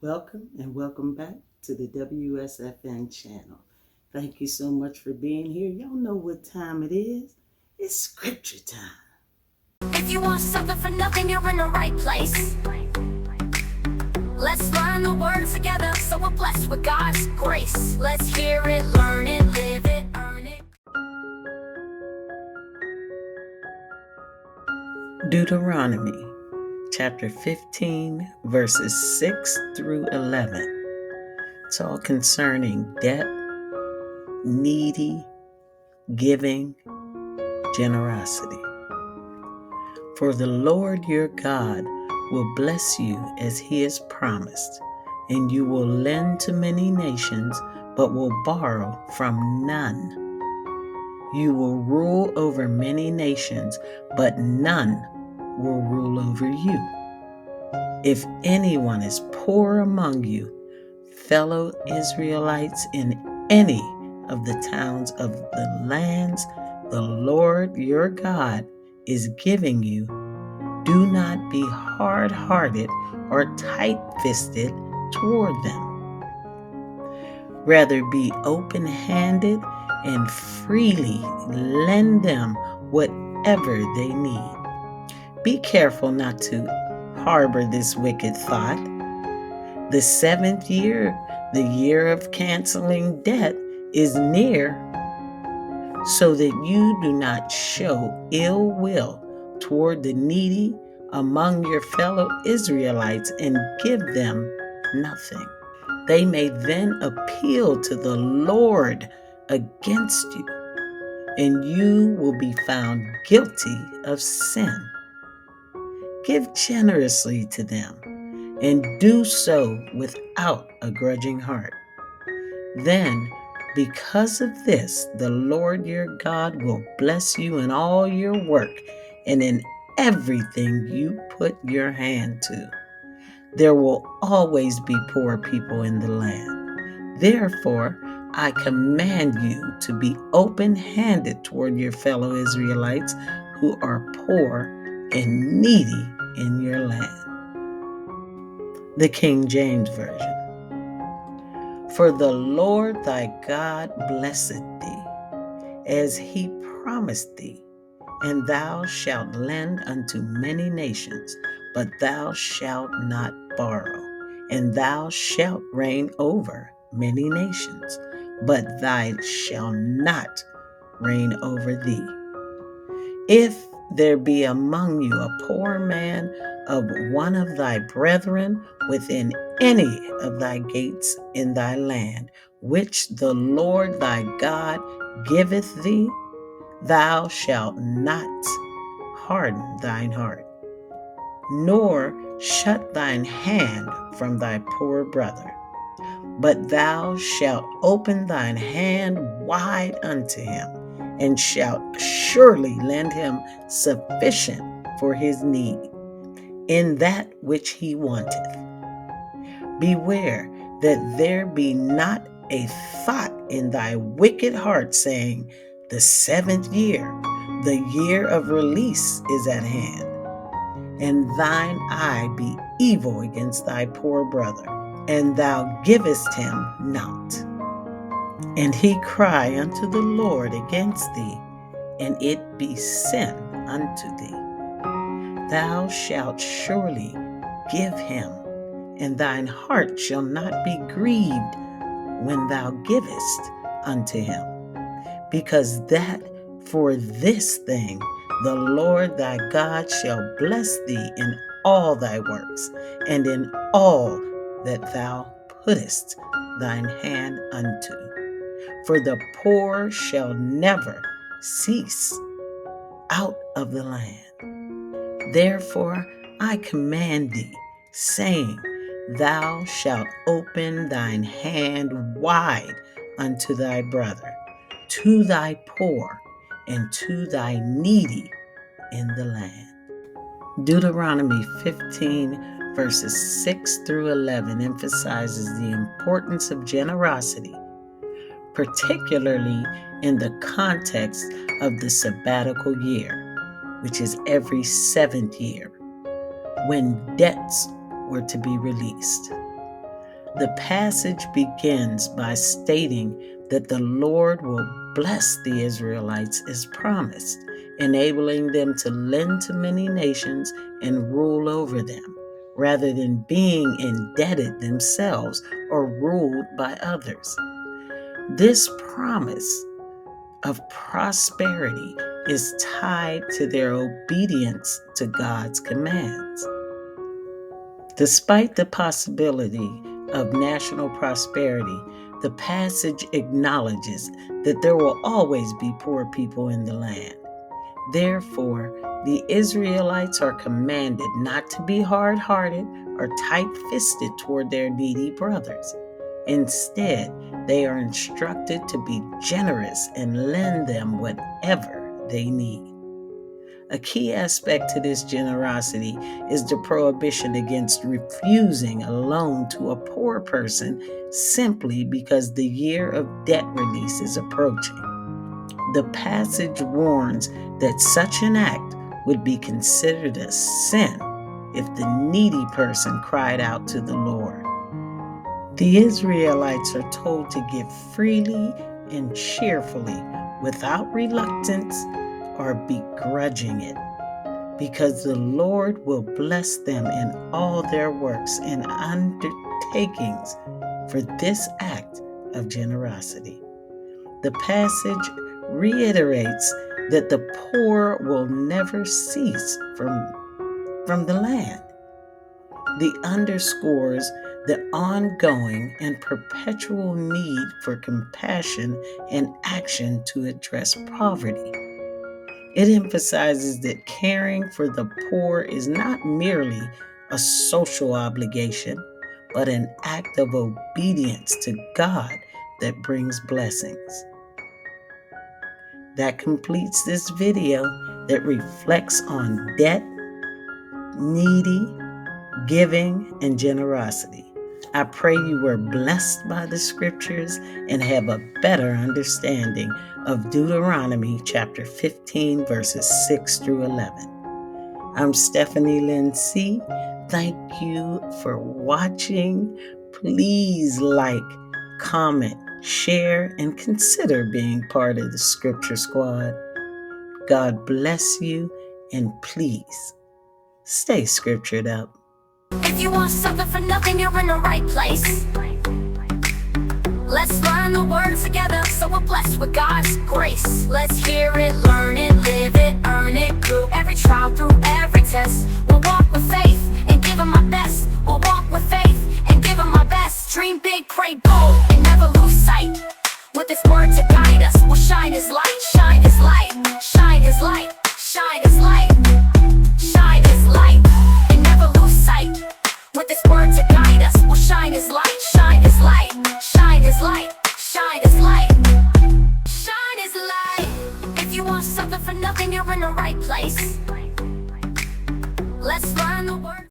Welcome and welcome back to the WSFN channel. Thank you so much for being here. Y'all know what time it is. It's scripture time. If you want something for nothing, you're in the right place. Let's learn the word together so we're blessed with God's grace. Let's hear it, learn it, live it, earn it. Deuteronomy chapter 15, verses 6 through 11. It's all concerning debt, needy, giving, generosity. For the Lord your God will bless you as he has promised, and you will lend to many nations, but will borrow from none. You will rule over many nations, but none will rule over you. If anyone is poor among you, fellow Israelites in any of the towns of the lands the Lord your God is giving you, do not be hard-hearted or tight-fisted toward them. Rather, be open-handed and freely lend them whatever they need. Be careful not to harbor this wicked thought. The seventh year, the year of canceling debt, is near, so that you do not show ill will toward the needy among your fellow Israelites and give them nothing. They may then appeal to the Lord against you, and you will be found guilty of sin. Give generously to them, and do so without a grudging heart. Then, because of this, the Lord your God will bless you in all your work and in everything you put your hand to. There will always be poor people in the land. Therefore, I command you to be open-handed toward your fellow Israelites who are poor and needy in your land. The King James Version. For the Lord thy God blesseth thee, as he promised thee, and thou shalt lend unto many nations, but thou shalt not borrow. And thou shalt reign over many nations, but thou shalt not reign over thee. If there be among you a poor man of one of thy brethren within any of thy gates in thy land, which the Lord thy God giveth thee, thou shalt not harden thine heart, nor shut thine hand from thy poor brother, but thou shalt open thine hand wide unto him, and shalt surely lend him sufficient for his need, in that which he wanteth. Beware that there be not a thought in thy wicked heart, saying, the seventh year, the year of release, is at hand, and thine eye be evil against thy poor brother, and thou givest him not. And he cry unto the Lord against thee, and it be sin unto thee. Thou shalt surely give him, and thine heart shall not be grieved when thou givest unto him, because that for this thing the Lord thy God shall bless thee in all thy works, and in all that thou puttest thine hand unto. For the poor shall never cease out of the land. Therefore I command thee, saying, thou shalt open thine hand wide unto thy brother, to thy poor, and to thy needy in the land. Deuteronomy 15, verses 6 through 11 emphasizes the importance of generosity, particularly in the context of the sabbatical year, which is every seventh year, when debts were to be released. The passage begins by stating that the Lord will bless the Israelites as promised, enabling them to lend to many nations and rule over them, rather than being indebted themselves or ruled by others. This promise of prosperity is tied to their obedience to God's commands. Despite the possibility of national prosperity, the passage acknowledges that there will always be poor people in the land. Therefore, the Israelites are commanded not to be hard-hearted or tight-fisted toward their needy brothers. Instead, they are instructed to be generous and lend them whatever they need. A key aspect to this generosity is the prohibition against refusing a loan to a poor person simply because the year of debt release is approaching. The passage warns that such an act would be considered a sin if the needy person cried out to the Lord. The Israelites are told to give freely and cheerfully, without reluctance or begrudging it, because the Lord will bless them in all their works and undertakings for this act of generosity. The passage reiterates that the poor will never cease from the land. The underscores the ongoing and perpetual need for compassion and action to address poverty. It emphasizes that caring for the poor is not merely a social obligation, but an act of obedience to God that brings blessings. That completes this video that reflects on debt, needy, giving, and generosity. I pray you were blessed by the scriptures and have a better understanding of Deuteronomy chapter 15, verses 6 through 11. I'm Stephanie Lynn C. Thank you for watching. Please like, comment, share, and consider being part of the Scripture Squad. God bless you, and please stay scriptured up. If you want something for nothing, you're in the right place. Let's learn the word together so we're blessed with God's grace. Let's hear it, learn it, live it, earn it. Through every trial, through every test, we'll walk with faith and give Him our best. We'll walk with faith and give Him our best. Dream big, pray bold, and never lose sight. With His word to guide us, we'll shine His light, shine His light, shine His light, shine His light, shine His light, and never lose sight. With His word to guide us, we'll shine His light, shine His light, shine His light, shine His light, shine His light. If you want something for nothing, you're in the right place. Let's learn the word.